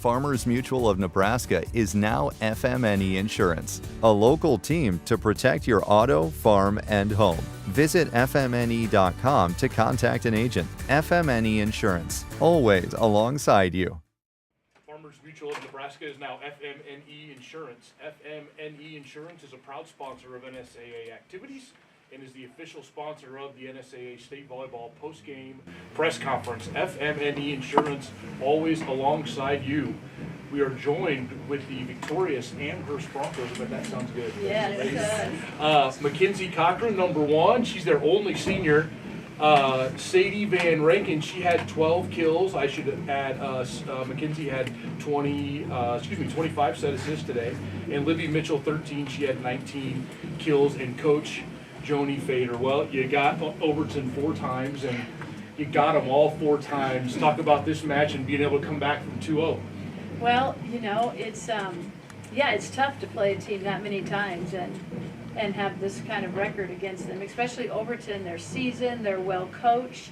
Farmers Mutual of Nebraska is now FMNE Insurance, a local team to protect your auto, farm, and home. Visit FMNE.com to contact an agent. FMNE Insurance, always alongside you. Farmers Mutual of Nebraska is now FMNE Insurance. FMNE Insurance is a proud sponsor of NSAA activities and is the official sponsor of the NSAA State Volleyball post-game press conference. FMNE Insurance, always alongside you. We are joined with the victorious Amherst Broncos, but that sounds good. Yes. Mackenzie Cochran, number 1. She's their only senior. Sadie Van Rankin, she had 12 kills. I should add, Mackenzie had 25 set assists today. And Libby Mitchell, 13. She had 19 kills. And Coach Joni Fader. Well, you got Overton 4 times, and you got them all 4 times. Talk about this match and being able to come back from 2-0. Well, you know, it's tough to play a team that many times and have this kind of record against them, especially Overton. They're seasoned, they're well coached,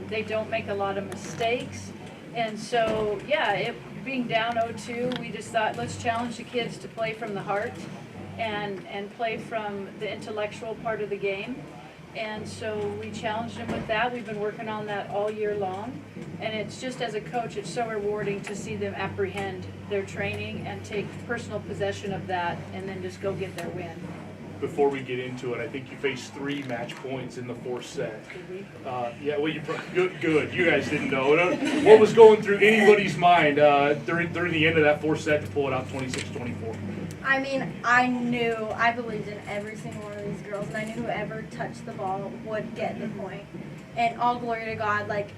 they don't make a lot of mistakes, and so being down 0-2, we just thought, let's challenge the kids to play from the heart and play from the intellectual part of the game. And so we challenged them with that. We've been working on that all year long. And it's just, as a coach, it's so rewarding to see them apprehend their training and take personal possession of that and then just go get their win. Before we get into it, I think you faced 3 match points in the 4th set. Did we? Good. You guys didn't know. What was going through anybody's mind during the end of that 4th set to pull it out 26-24? I mean, I believed in every single one of these girls, and I knew whoever touched the ball would get the point. And all glory to God, like,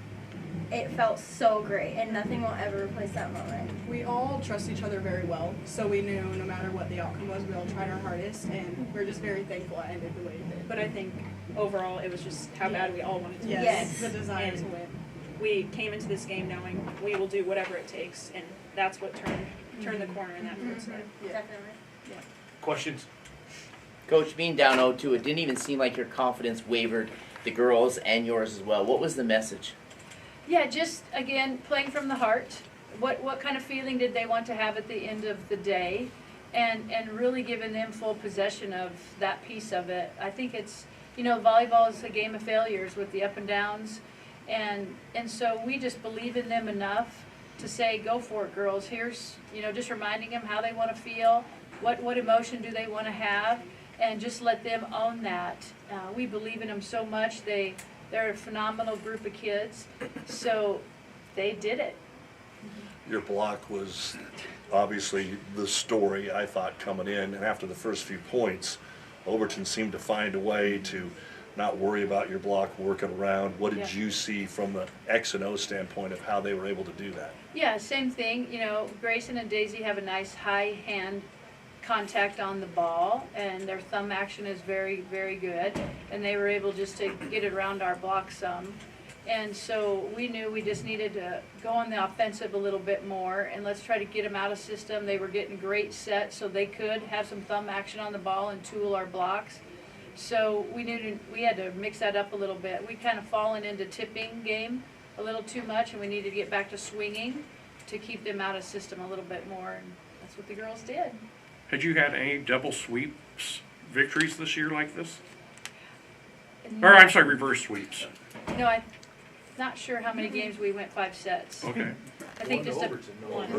it felt so great, and nothing will ever replace that moment. We all trust each other very well, so we knew no matter what the outcome was, we all tried our hardest, and we're just very thankful it ended the way it did. But I think overall it was just how bad we all wanted to win. Yes. The desire to win. We came into this game knowing we will do whatever it takes, and that's what turned the corner in that first set. Definitely. Questions? Coach, being down 0-2, it didn't even seem like your confidence wavered, the girls and yours as well. What was the message? Yeah, just, again, playing from the heart. What kind of feeling did they want to have at the end of the day? And really giving them full possession of that piece of it. I think it's, volleyball is a game of failures with the up and downs. And so we just believe in them enough to say, go for it, girls. Here's, just reminding them how they want to feel. What emotion do they want to have, and just let them own that. We believe in them so much. They're a phenomenal group of kids, so they did it. Your block was obviously the story, I thought, coming in, and after the first few points, Overton seemed to find a way to not worry about your block, working around. What did you see from the X and O standpoint of how they were able to do that? Yeah, same thing. Grayson and Daisy have a nice high hand contact on the ball, and their thumb action is very, very good, and they were able just to get it around our block some. And so we knew we just needed to go on the offensive a little bit more, and let's try to get them out of system. They were getting great sets, so they could have some thumb action on the ball and tool our blocks. So we knew we had to mix that up a little bit. We kind of fallen into tipping game a little too much, and we needed to get back to swinging to keep them out of system a little bit more, and that's what the girls did. Had you had any double sweeps victories this year like this? Or I'm sorry, reverse sweeps. No, I'm not sure how many games we went 5 sets. Okay. I think just One.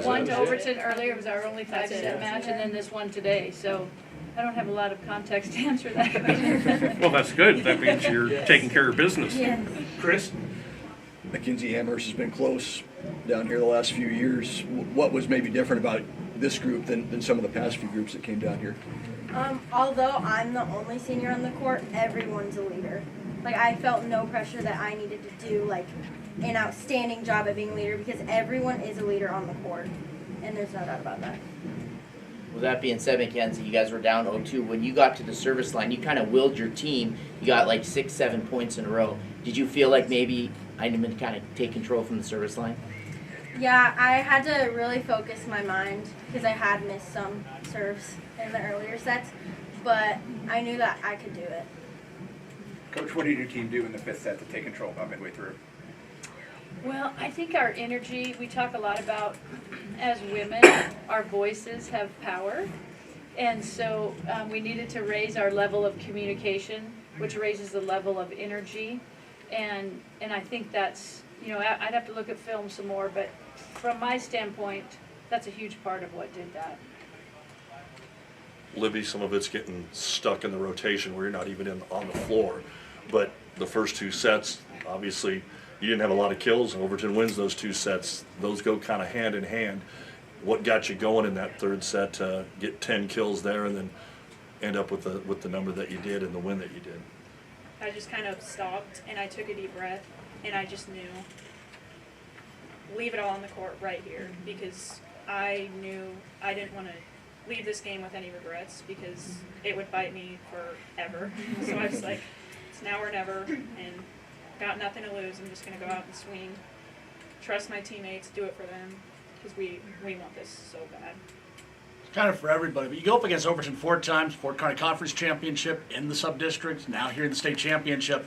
one to Overton earlier was our only 5-set match, and then this one today. So I don't have a lot of context to answer that. Well, that's good. That means you're taking care of business. Yeah. Chris? Mackenzie Amherst has been close down here the last few years. What was maybe different about this group than some of the past few groups that came down here? Although I'm the only senior on the court, everyone's a leader. Like, I felt no pressure that I needed to do, like, an outstanding job at being a leader, because everyone is a leader on the court, and there's no doubt about that. With that being said, Mackenzie, you guys were down 0-2. When you got to the service line, you kind of willed your team. You got like 6-7 points in a row. Did you feel like maybe I need to kind of take control from the service line? Yeah, I had to really focus my mind because I had missed some serves in the earlier sets, but I knew that I could do it. Coach, what did your team do in the 5th set to take control about midway through? Well, I think our energy, we talk a lot about, as women, our voices have power. And so we needed to raise our level of communication, which raises the level of energy. And I think that's, I'd have to look at film some more, but from my standpoint, that's a huge part of what did that. Libby, some of it's getting stuck in the rotation where you're not even on the floor. But the first 2 sets, obviously, you didn't have a lot of kills. Overton wins those 2 sets. Those go kind of hand in hand. What got you going in that 3rd set to get 10 kills there and then end up with the number that you did and the win that you did? I just kind of stopped and I took a deep breath and I just knew, leave it all on the court right here, because I knew I didn't want to leave this game with any regrets because it would bite me forever. So I was like, it's now or never, and got nothing to lose. I'm just going to go out and swing, trust my teammates, do it for them, because we want this so bad. Kind of for everybody, but you go up against Overton 4 times, Fort County Conference Championship in the sub-district, now here in the state championship.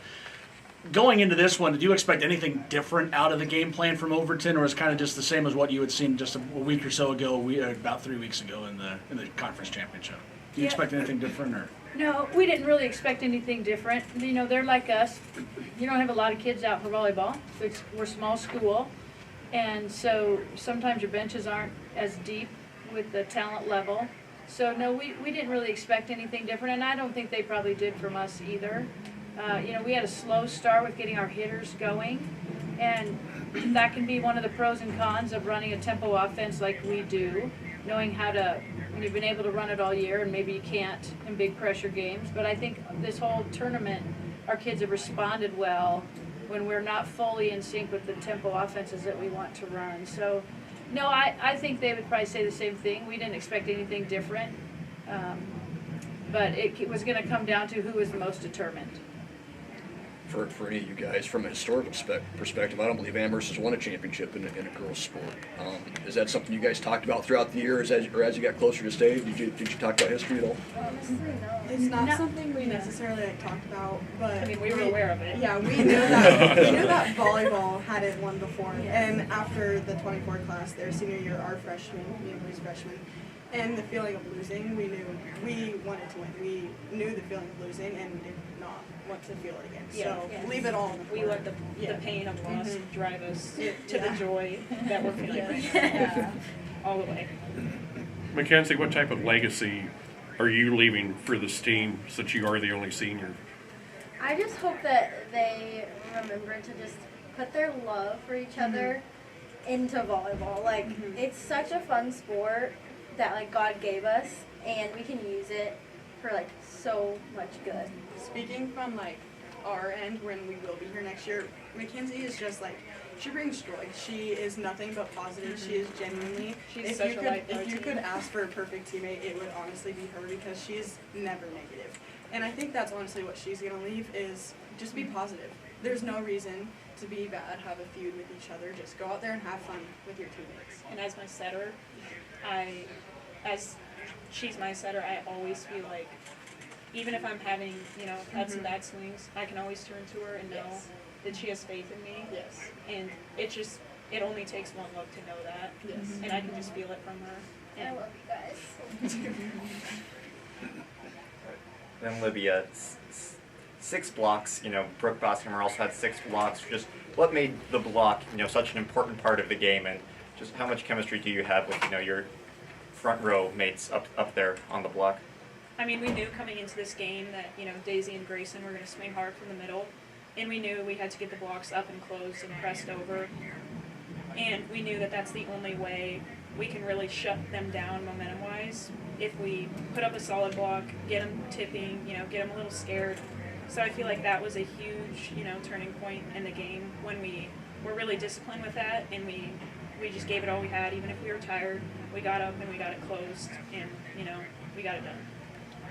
Going into this one, did you expect anything different out of the game plan from Overton, or is it kind of just the same as what you had seen just a week or so ago, about 3 weeks ago in the conference championship? Do you expect anything different, or? No, we didn't really expect anything different. They're like us. You don't have a lot of kids out for volleyball. We're a small school, and so sometimes your benches aren't as deep with the talent level. So no, we didn't really expect anything different, and I don't think they probably did from us either. We had a slow start with getting our hitters going, and that can be one of the pros and cons of running a tempo offense like we do, knowing how to, when you've been able to run it all year, and maybe you can't in big pressure games. But I think this whole tournament, our kids have responded well when we're not fully in sync with the tempo offenses that we want to run. So, no, I think they would probably say the same thing. We didn't expect anything different, but it was going to come down to who was the most determined. For any of you guys, from a historical perspective, I don't believe Amherst has won a championship in a girls' sport. Is that something you guys talked about throughout the year, or as you got closer to state? Did you talk about history at all? Honestly, no. It's not something we necessarily talked about, but I mean, we were aware of it. Yeah, we knew that volleyball hadn't won before, and after the 24 class, their senior year, our freshmen, Amherst freshmen, and the feeling of losing, we knew we wanted to win. We knew the feeling of losing, and we did not want to feel it again. Yeah. So leave it all on the We court. let the pain of loss drive us to Yeah. the joy that we're feeling right now. All the way. Mackenzie, what type of legacy are you leaving for this team since you are the only senior? I just hope that they remember to just put their love for each other into volleyball. Like, it's such a fun sport that, like, God gave us, and we can use it for, like, so much good. Speaking from like our end, when we will be here next year, Mackenzie is just like, she brings joy. She is nothing but positive. She is genuinely. She's such a light if you could ask for a perfect teammate, it would honestly be her, because she's never negative. And I think that's honestly what she's gonna leave, is just be positive. There's no reason to be bad, have a feud with each other. Just go out there and have fun with your teammates. And as my setter, as she's my setter, I always feel like, even if I'm having, had some bad swings, I can always turn to her and know that she has faith in me. Yes. And it only takes one look to know that. Yes. And I can just feel it from her. I love you guys. Then Libya, 6 blocks, Brooke Boscamer also had 6 blocks. Just what made the block, such an important part of the game, and just how much chemistry do you have with, your front row mates up there on the block? I mean, we knew coming into this game that, Daisy and Grayson were going to swing hard from the middle. And we knew we had to get the blocks up and closed and pressed over. And we knew that that's the only way we can really shut them down momentum-wise. If we put up a solid block, get them tipping, get them a little scared. So I feel like that was a huge, turning point in the game when we were really disciplined with that, and we just gave it all we had. Even if we were tired, we got up and we got it closed, and, we got it done.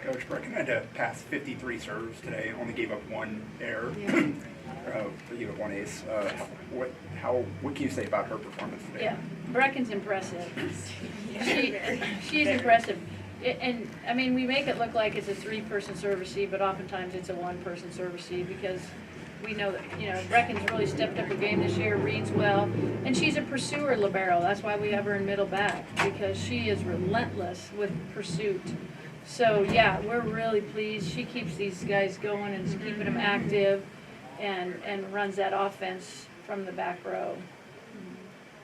Coach Brecken had to pass 53 serves today, only gave up 1 error. Gave up 1 ace. What can you say about her performance today? Yeah, Brecken's impressive. She's impressive. And, I mean, we make it look like it's a 3-person serve receive, but oftentimes it's a 1-person serve receive, because we know that, you know, Brecken's really stepped up her game this year, reads well, and she's a pursuer libero. That's why we have her in middle back, because she is relentless with pursuit. So, yeah, we're really pleased. She keeps these guys going and is keeping them active and runs that offense from the back row.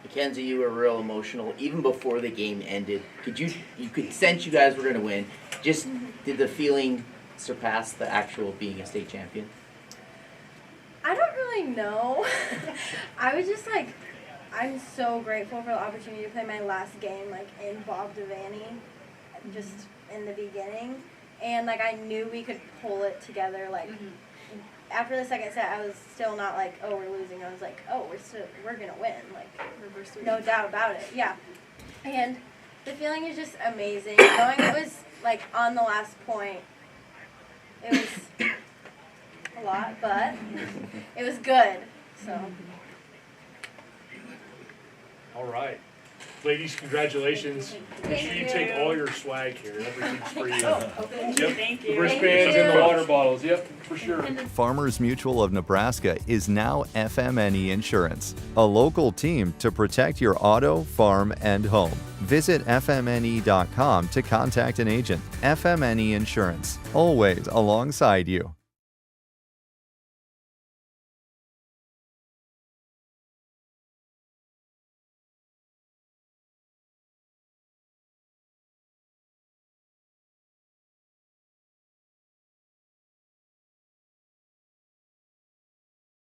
Mackenzie, you were real emotional even before the game ended. You could sense you guys were going to win. Just did the feeling surpass the actual being a state champion? I don't really know. I was just like, I'm so grateful for the opportunity to play my last game like in Bob Devaney, just in the beginning, and like I knew we could pull it together. Like after the second set, I was still not like, oh, we're losing. I was like, oh, we're gonna win. Like no doubt about it. Yeah, and the feeling is just amazing. Knowing it was like on the last point, it was a lot, but it was good. So. All right. Ladies, congratulations. Make sure you take all your swag here. Everything's for you. Yep. Thank The you. wristbands and the water bottles. Yep, for sure. Farmers Mutual of Nebraska is now FMNE Insurance, a local team to protect your auto, farm, and home. Visit FMNE.com to contact an agent. FMNE Insurance, always alongside you.